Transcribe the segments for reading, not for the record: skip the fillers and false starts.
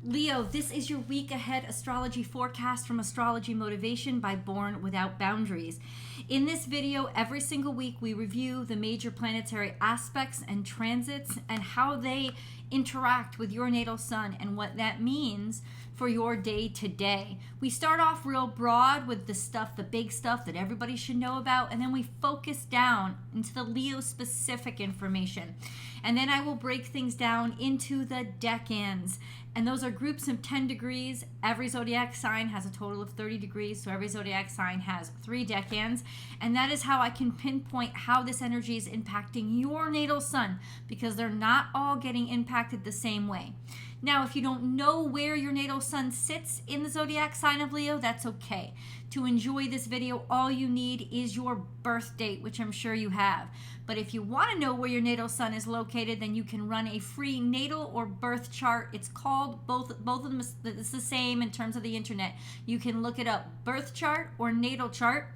Leo, this is your week ahead astrology forecast from Astrology Motivation by Born Without Boundaries. In this video, every single week we review the major planetary aspects and transits and how they interact with your natal sun and what that means for your day to day. We start off real broad with the big stuff that everybody should know about, and then we focus down into the Leo specific information. And then I will break things down into the decans. And those are groups of 10 degrees. Every zodiac sign has a total of 30 degrees. So every zodiac sign has 3 decans. And that is how I can pinpoint how this energy is impacting your natal sun, because they're not all getting impacted the same way. Now, if you don't know where your natal sun sits in the zodiac sign of Leo, that's okay. To enjoy this video, all you need is your birth date, which I'm sure you have. But if you want to know where your natal sun is located, then you can run a free natal or birth chart. It's called, both of them, it's the same in terms of the internet. You can look it up, birth chart or natal chart,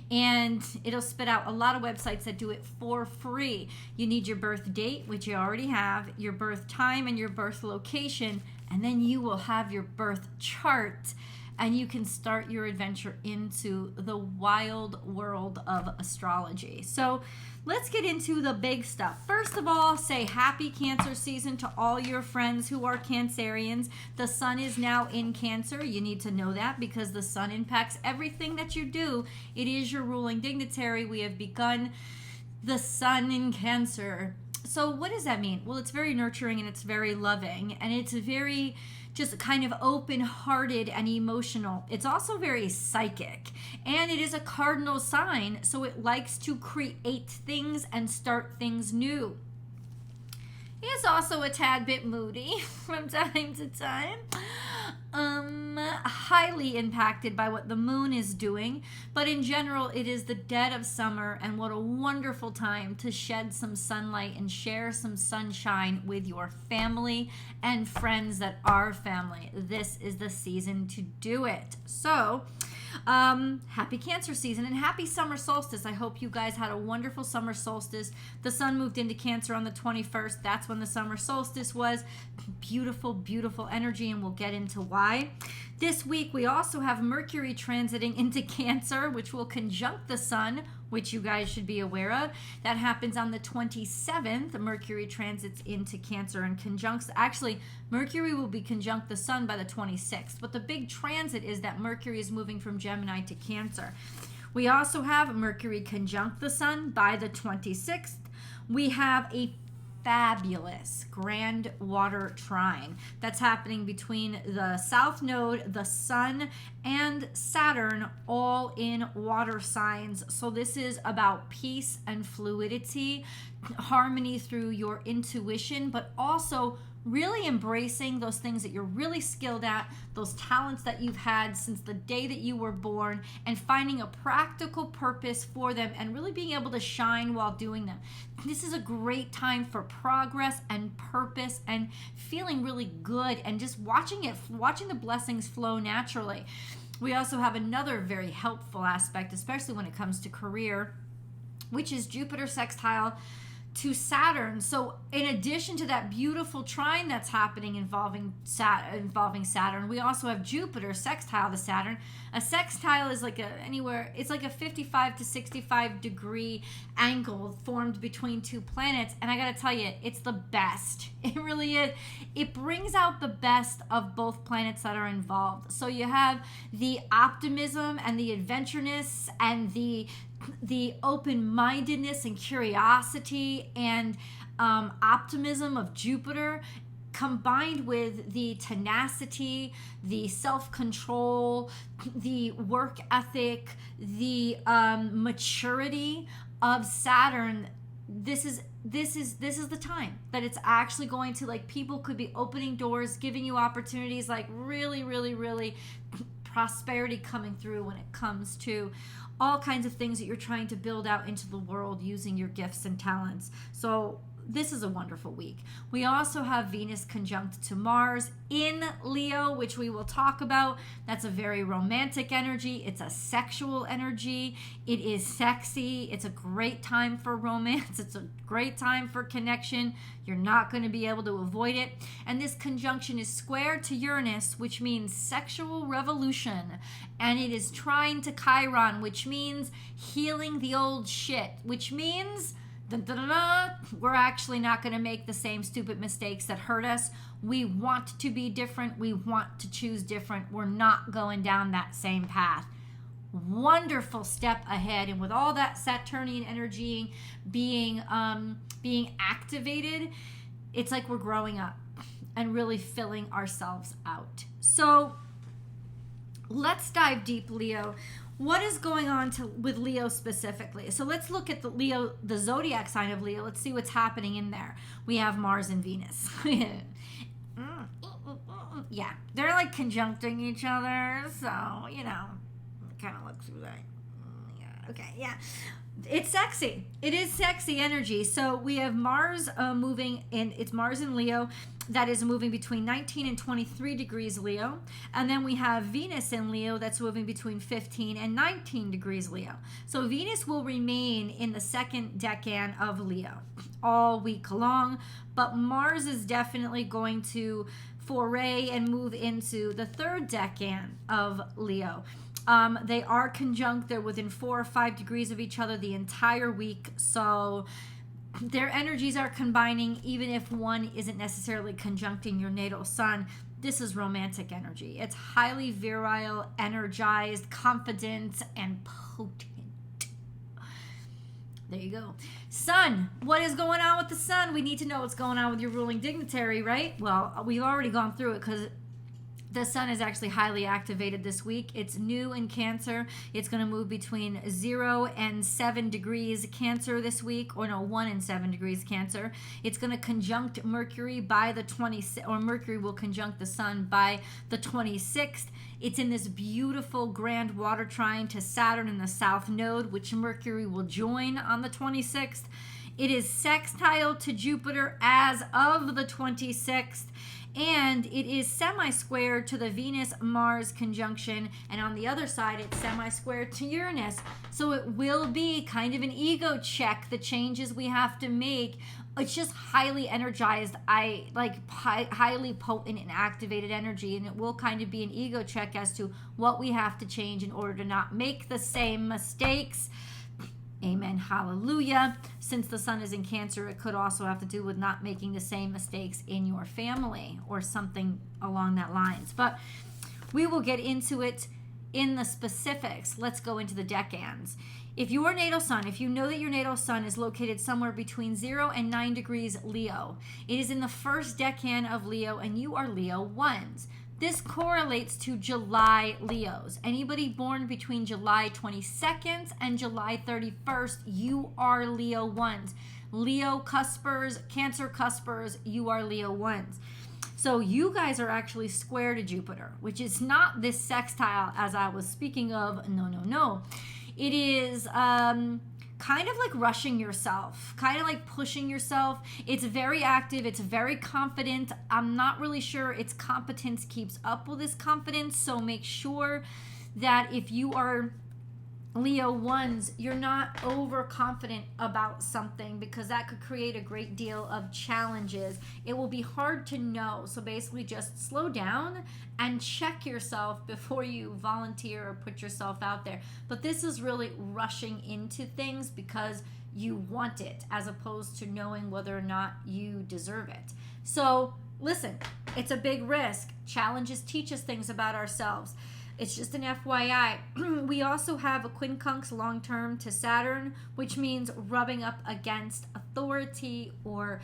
and it'll spit out a lot of websites that do it for free. You need your birth date, which you already have, your birth time and your birth location, and then you will have your birth chart, and you can start your adventure into the wild world of astrology. So let's get into the big stuff. First of all, say happy Cancer season to all your friends who are Cancerians. The sun is now in Cancer. You need to know that because the sun impacts everything that you do. It is your ruling dignitary. We have begun the sun in Cancer. So what does that mean? Well, it's very nurturing and it's very loving, and it's very just kind of open-hearted and emotional. It's also very psychic, and it is a cardinal sign, so it likes to create things and start things new. It's also a tad bit moody from time to time. Highly impacted by what the moon is doing, but in general it is the dead of summer, and what a wonderful time to shed some sunlight and share some sunshine with your family and friends that are family. This is the season to do it. So happy Cancer season and happy summer solstice. I hope you guys had a wonderful summer solstice. The sun moved into Cancer on the 21st. That's when the summer solstice was. Beautiful, beautiful energy, and we'll get into why. This week we also have Mercury transiting into Cancer, which will conjunct the sun, which you guys should be aware of. That happens on the 27th. Mercury transits into Cancer and conjuncts. Actually, Mercury will be conjunct the sun by the 26th. But the big transit is that Mercury is moving from Gemini to Cancer. We also have Mercury conjunct the sun by the 26th. We have a fabulous grand water trine that's happening between the south node, the sun, and Saturn, all in water signs. So this is about peace and fluidity, harmony through your intuition, but also really embracing those things that you're really skilled at, those talents that you've had since the day that you were born, and finding a practical purpose for them and really being able to shine while doing them. This is a great time for progress and purpose and feeling really good and just watching the blessings flow naturally. We also have another very helpful aspect, especially when it comes to career, which is Jupiter sextile to Saturn. So in addition to that beautiful trine that's happening involving Saturn, we also have Jupiter sextile to Saturn. A sextile is it's like a 55 to 65 degree angle formed between two planets, and I gotta tell you, it's the best. It really is. It brings out the best of both planets that are involved. So you have the optimism and the adventureness and the open-mindedness and curiosity and optimism of Jupiter, combined with the tenacity, the self-control, the work ethic, the maturity of Saturn. This is the time that it's actually going to, like, people could be opening doors, giving you opportunities, like really, really, really prosperity coming through when it comes to all kinds of things that you're trying to build out into the world using your gifts and talents. So this is a wonderful week. We also have Venus conjunct to Mars in Leo, which we will talk about. That's a very romantic energy. It's a sexual energy. It is sexy. It's a great time for romance. It's a great time for connection. You're not going to be able to avoid it. And this conjunction is square to Uranus, which means sexual revolution. And it is trine to Chiron, which means healing the old shit, which means we're actually not going to make the same stupid mistakes that hurt us. We want to be different. We want to choose different. We're not going down that same path. Wonderful step ahead. And with all that Saturnian energy being activated, it's like we're growing up and really filling ourselves out. So let's dive deep, Leo. What is going on with Leo specifically? So let's look at the zodiac sign of Leo. Let's see what's happening in there. We have Mars and Venus. Yeah, they're like conjuncting each other. So, kind of look through that. Yeah, okay, yeah. It's sexy. It is sexy energy. So we have Mars moving in. It's Mars in Leo. That is moving between 19 and 23 degrees Leo. And then we have Venus in Leo that's moving between 15 and 19 degrees Leo. So Venus will remain in the second decan of Leo all week long, but Mars is definitely going to foray and move into the third decan of Leo. They are conjunct. They're within 4 or 5 degrees of each other the entire week. So their energies are combining, even if one isn't necessarily conjuncting your natal sun. This is romantic energy. It's highly virile, energized, confident, and potent. There you go. Sun. What is going on with the sun? We need to know what's going on with your ruling dignitary, right? Well, we've already gone through it because the sun is actually highly activated this week. It's new in Cancer. It's going to move between 0 and 7 degrees Cancer this week, or no, 1 and 7 degrees Cancer. It's going to conjunct Mercury by the 26th, or Mercury will conjunct the sun by the 26th. It's in this beautiful grand water trine to Saturn in the South Node, which Mercury will join on the 26th. It is sextile to Jupiter as of the 26th. And it is semi-square to the Venus-Mars conjunction. And on the other side, it's semi-square to Uranus. So it will be kind of an ego check, the changes we have to make. It's just highly energized, highly potent and activated energy. And it will kind of be an ego check as to what we have to change in order to not make the same mistakes. Amen. Hallelujah. Since the sun is in Cancer, it could also have to do with not making the same mistakes in your family or something along that lines. But we will get into it in the specifics. Let's go into the decans. If your natal sun, if you know that your natal sun is located somewhere between 0 and 9 degrees Leo, it is in the first decan of Leo, and you are Leo 1s. This correlates to July Leos. Anybody born between July 22nd and July 31st, you are Leo 1s. Leo cuspers, Cancer cuspers, you are Leo 1s. So you guys are actually square to Jupiter, which is not this sextile as I was speaking of. No. It is kind of like rushing yourself, kind of like pushing yourself. It's very active. It's very confident. I'm not really sure its competence keeps up with its confidence. So make sure that if you are Leo 1s, you're not overconfident about something, because that could create a great deal of challenges. It will be hard to know. So basically just slow down and check yourself before you volunteer or put yourself out there. But this is really rushing into things because you want it, as opposed to knowing whether or not you deserve it. So listen, it's a big risk. Challenges teach us things about ourselves. It's just an FYI. We also have a quincunx long-term to Saturn, which means rubbing up against authority or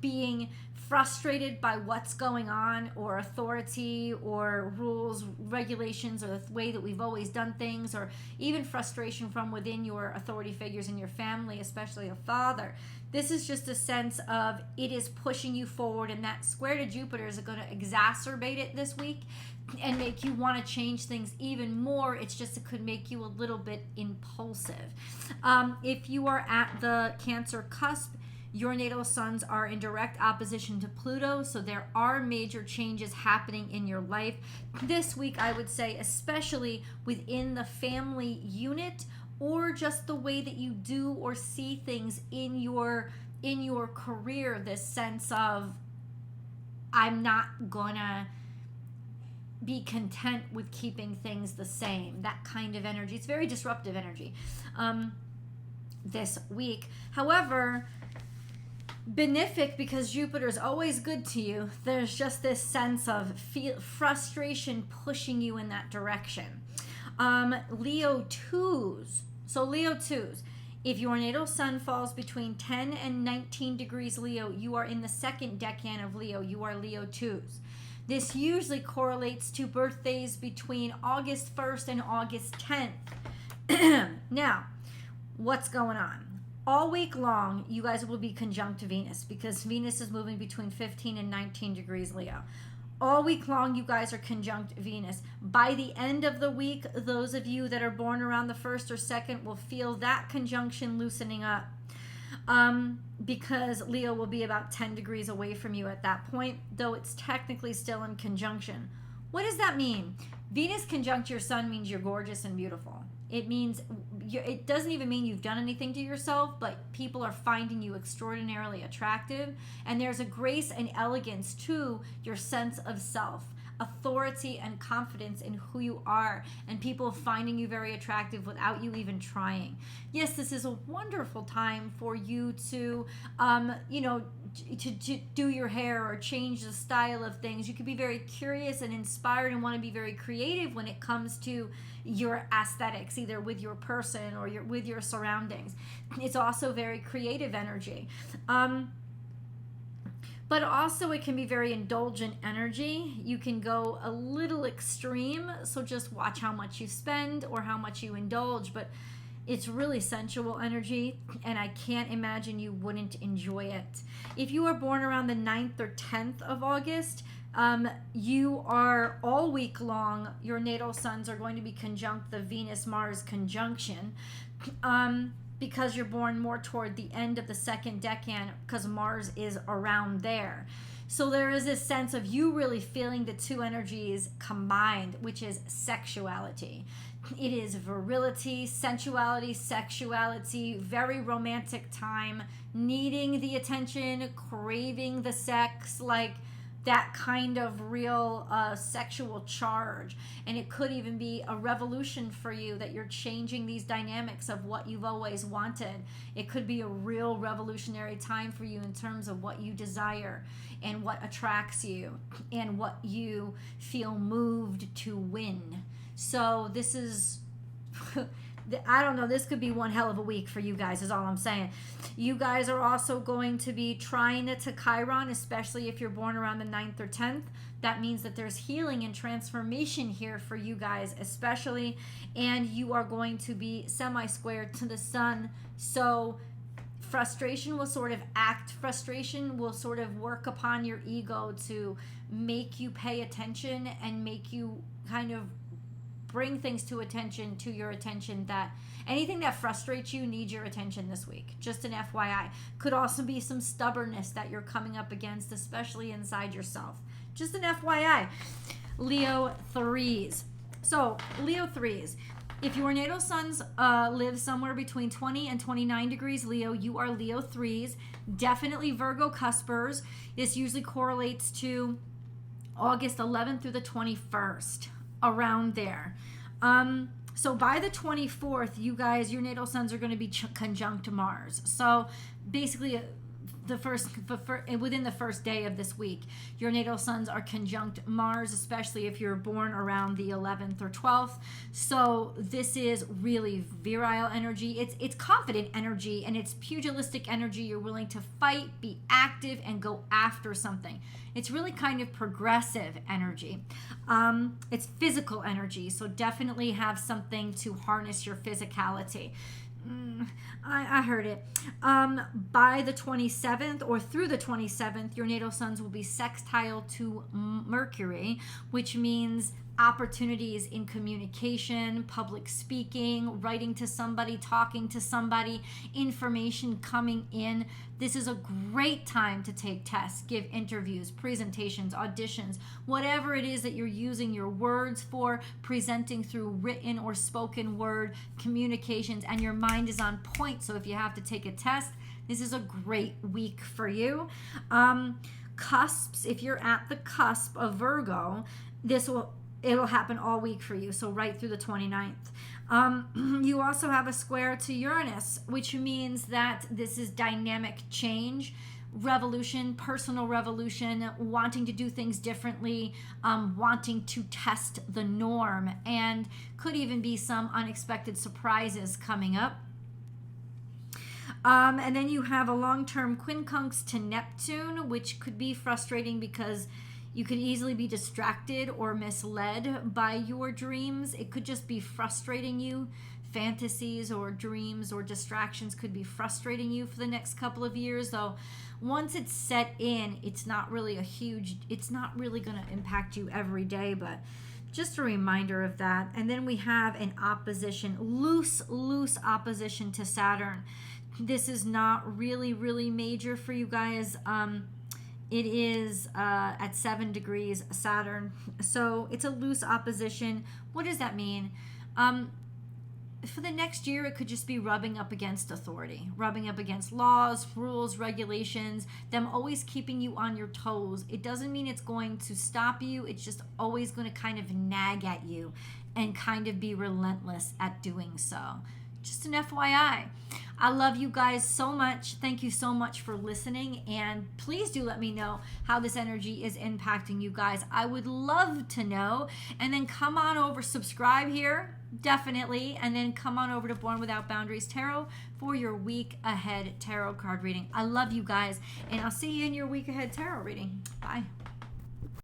being frustrated by what's going on, or authority or rules, regulations, or the way that we've always done things, or even frustration from within your authority figures in your family, especially a father. This is just a sense of it is pushing you forward, and that square to Jupiter is going to exacerbate it this week and make you want to change things even more. It's just, it could make you a little bit impulsive. If you are at the Cancer cusp, Your natal suns are in direct opposition to Pluto, so there are major changes happening in your life this week, I would say, especially within the family unit, or just the way that you do or see things in your career. This sense of, I'm not gonna be content with keeping things the same, that kind of energy. It's very disruptive energy this week. However, benefic, because Jupiter is always good to you, there's just this sense of frustration pushing you in that direction. Leo 2s. So Leo 2s, if your natal sun falls between 10 and 19 degrees Leo, you are in the second decan of Leo. You are Leo 2s. This usually correlates to birthdays between August 1st and August 10th. Now, what's going on? All week long, you guys will be conjunct Venus, because Venus is moving between 15 and 19 degrees Leo. All week long, you guys are conjunct Venus. By the end of the week, those of you that are born around the 1st or 2nd will feel that conjunction loosening up, because Leo will be about 10 degrees away from you at that point, though it's technically still in conjunction. What does that mean? Venus conjunct your sun means you're gorgeous and beautiful. It means it doesn't even mean you've done anything to yourself, but people are finding you extraordinarily attractive. And there's a grace and elegance to your sense of self, authority and confidence in who you are, and people finding you very attractive without you even trying. Yes, this is a wonderful time for you to, to do your hair or change the style of things. You could be very curious and inspired and want to be very creative when it comes to your aesthetics, either with your person or with your surroundings. It's also very creative energy. But also it can be very indulgent energy. You can go a little extreme, so just watch how much you spend or how much you indulge. But it's really sensual energy, and I can't imagine you wouldn't enjoy it. If you are born around the 9th or 10th of August, you are all week long, your natal suns are going to be conjunct the Venus-Mars conjunction, because you're born more toward the end of the second decan, because Mars is around there. So there is this sense of you really feeling the two energies combined, which is sexuality. It is virility, sensuality, sexuality, very romantic time, needing the attention, craving the sex, like that kind of real sexual charge. And it could even be a revolution for you, that you're changing these dynamics of what you've always wanted. It could be a real revolutionary time for you in terms of what you desire and what attracts you and what you feel moved to win. So this is, I don't know, this could be one hell of a week for you guys, is all I'm saying. You guys are also going to be trying it to Chiron, especially if you're born around the 9th or 10th. That means that there's healing and transformation here for you guys, especially. And you are going to be semi-squared to the sun. So frustration will sort of work upon your ego to make you pay attention and make you kind of bring things to your attention, that anything that frustrates you needs your attention this week. Just an FYI. Could also be some stubbornness that you're coming up against, especially inside yourself. Just an FYI. Leo 3s. So, Leo 3s. If your natal suns live somewhere between 20 and 29 degrees Leo, you are Leo 3s. Definitely Virgo cuspers. This usually correlates to August 11th through the 21st. Around there. So by the 24th, you guys, your natal suns are going to be conjunct Mars. So basically, within the first day of this week, your natal suns are conjunct Mars, especially if you're born around the 11th or 12th. So this is really virile energy. It's confident energy, and it's pugilistic energy. You're willing to fight, be active, and go after something. It's really kind of progressive energy. It's physical energy, so definitely have something to harness your physicality. I heard it. By the 27th or through the 27th, your natal suns will be sextile to Mercury, which means opportunities in communication, public speaking, writing to somebody, talking to somebody, information coming in. This is a great time to take tests, give interviews, presentations, auditions, whatever it is that you're using your words for, presenting through written or spoken word communications, and your mind is on point. So if you have to take a test, this is a great week for you. Cusps, if you're at the cusp of Virgo, it'll happen all week for you, so right through the 29th. You also have a square to Uranus, which means that this is dynamic change, revolution, personal revolution, wanting to do things differently, wanting to test the norm, and could even be some unexpected surprises coming up. And then you have a long-term quincunx to Neptune, which could be frustrating because you could easily be distracted or misled by your dreams. It could just be frustrating you. Fantasies or dreams or distractions could be frustrating you for the next couple of years. Though once it's set in, it's not really going to impact you every day, but just a reminder of that. And then we have an opposition, loose opposition to Saturn. This is not really major for you guys. It is at 7 degrees Saturn. So it's a loose opposition. What does that mean? For the next year, it could just be rubbing up against authority, rubbing up against laws, rules, regulations, them always keeping you on your toes. It doesn't mean it's going to stop you. It's just always going to kind of nag at you and kind of be relentless at doing so. Just an FYI. I love you guys so much. Thank you so much for listening. And please do let me know how this energy is impacting you guys. I would love to know. And then come on over, subscribe here, definitely. And then come on over to Born Without Boundaries Tarot for your week ahead tarot card reading. I love you guys. And I'll see you in your week ahead tarot reading. Bye.